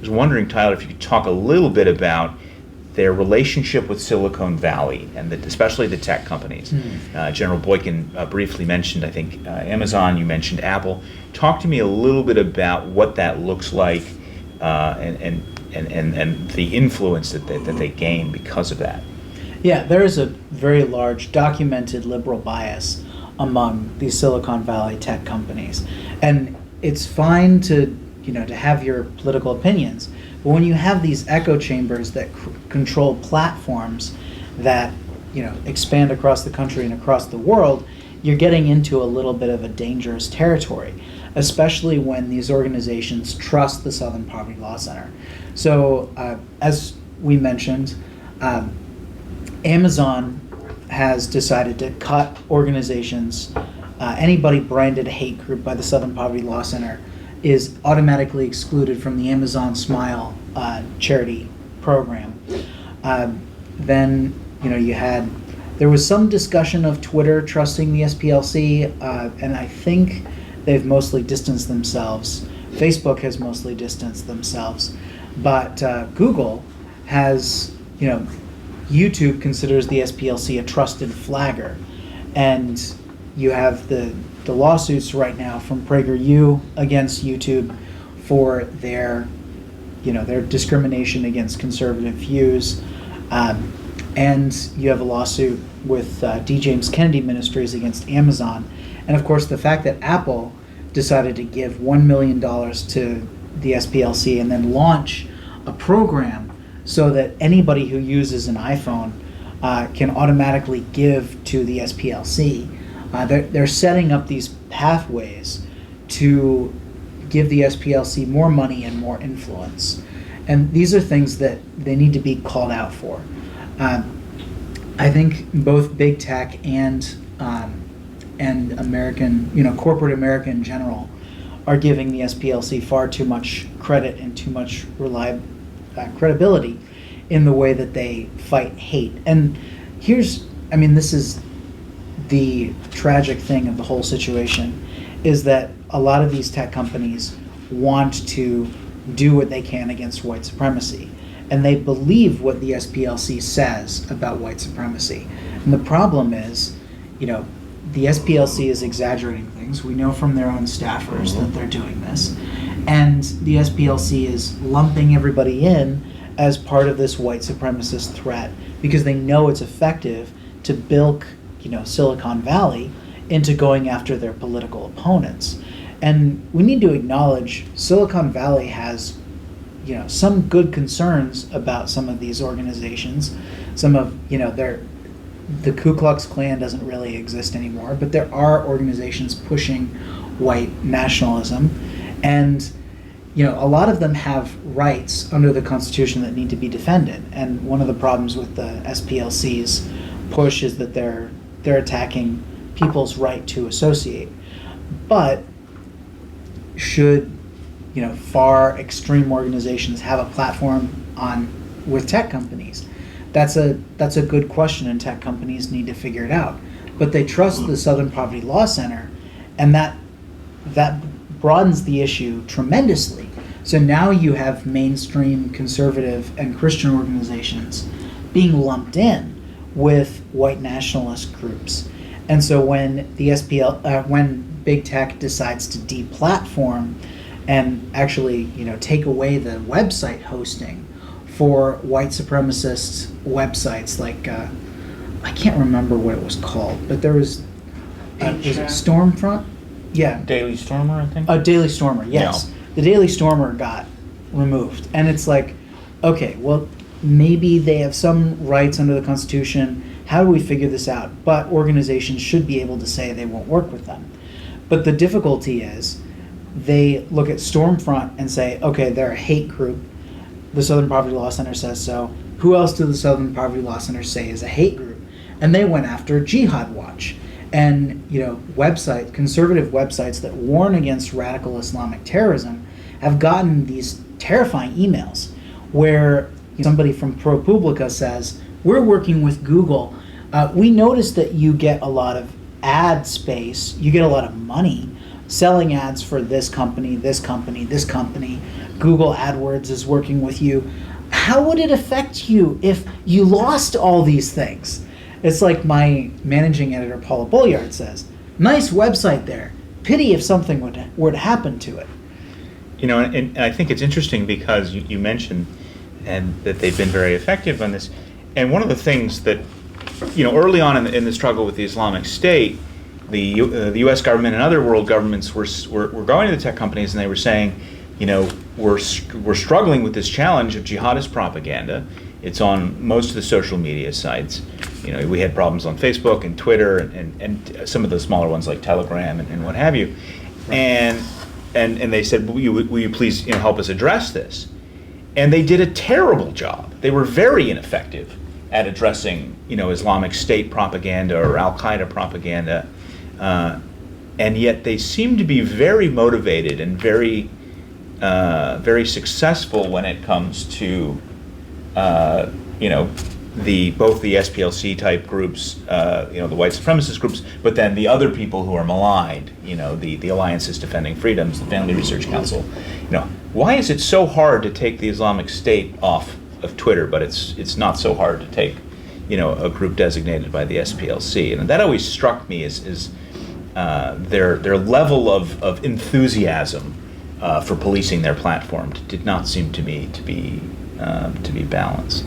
was wondering, Tyler, if you could talk a little bit about their relationship with Silicon Valley and especially the tech companies. General Boykin briefly mentioned, I think, Amazon. You mentioned Apple. Talk to me a little bit about what that looks like and the influence that they gain because of that. Yeah, there is a very large documented liberal bias among these Silicon Valley tech companies, and it's fine to have your political opinions, but when you have these echo chambers that control platforms that expand across the country and across the world, you're getting into a little bit of a dangerous territory, especially when these organizations trust the Southern Poverty Law Center. So as we mentioned, Amazon has decided to cut organizations. Anybody branded a hate group by the Southern Poverty Law Center is automatically excluded from the Amazon Smile charity program. Then there was some discussion of Twitter trusting the SPLC, and I think they've mostly distanced themselves. Facebook has mostly distanced themselves, but Google has, YouTube considers the SPLC a trusted flagger, and you have the lawsuits right now from PragerU against YouTube for their discrimination against conservative views, and you have a lawsuit with D. James Kennedy Ministries against Amazon, and of course the fact that Apple decided to give $1 million to the SPLC and then launch a program so that anybody who uses an iPhone can automatically give to the SPLC. They're setting up these pathways to give the SPLC more money and more influence. And these are things that they need to be called out for. I think both big tech and American, corporate America in general, are giving the SPLC far too much credit and too much credibility in the way that they fight hate. And this is the tragic thing of the whole situation, is that a lot of these tech companies want to do what they can against white supremacy, and they believe what the SPLC says about white supremacy. And the problem is, the SPLC is exaggerating things. We know from their own staffers that they're doing this, and the SPLC is lumping everybody in as part of this white supremacist threat because they know it's effective to bilk Silicon Valley into going after their political opponents. And we need to acknowledge Silicon Valley has some good concerns about some of these organizations. Some of the Ku Klux Klan doesn't really exist anymore, but there are organizations pushing white nationalism, and a lot of them have rights under the Constitution that need to be defended. And one of the problems with the SPLC's push is that they're attacking people's right to associate. But should far extreme organizations have a platform with tech companies? That's a good question, and tech companies need to figure it out. But they trust the Southern Poverty Law Center, and that broadens the issue tremendously. So now you have mainstream conservative and Christian organizations being lumped in with white nationalist groups. And so when the when big tech decides to deplatform and actually take away the website hosting for white supremacist websites like I can't remember what it was called, but there was it Stormfront? Yeah. Daily Stormer, I think? Daily Stormer, yes. Yeah. The Daily Stormer got removed. And it's like, okay, well, maybe they have some rights under the Constitution. How do we figure this out? But organizations should be able to say they won't work with them. But the difficulty is they look at Stormfront and say, okay, they're a hate group. The Southern Poverty Law Center says so. Who else do the Southern Poverty Law Center say is a hate group? And they went after Jihad Watch. And conservative websites that warn against radical Islamic terrorism have gotten these terrifying emails where somebody from ProPublica says, we're working with Google. We noticed that you get a lot of ad space, you get a lot of money selling ads for this company, this company, this company, Google AdWords is working with you. How would it affect you if you lost all these things? It's like my managing editor, Paula Bolliard, says, nice website there. Pity if something were to happen to it. You know, and I think it's interesting because you mentioned and that they've been very effective on this. And one of the things that, you know, early on in the struggle with the Islamic State, the U.S. government and other world governments were going to the tech companies and they were saying, you know, we're struggling with this challenge of jihadist propaganda. It's on most of the social media sites. You know, we had problems on Facebook and Twitter and some of the smaller ones like Telegram and what have you. And they said, will you please, you know, help us address this? And they did a terrible job. They were very ineffective at addressing, you know, Islamic State propaganda or Al-Qaeda propaganda. And yet they seem to be very motivated and very successful when it comes to, you know, both the SPLC type groups, you know, the white supremacist groups, but then the other people who are maligned, you know, the Alliances Defending Freedoms, the Family Research Council. You know, why is it so hard to take the Islamic State off of Twitter, but it's not so hard to take, you know, a group designated by the SPLC? And that always struck me as their level of enthusiasm for policing their platform did not seem to me to be balanced.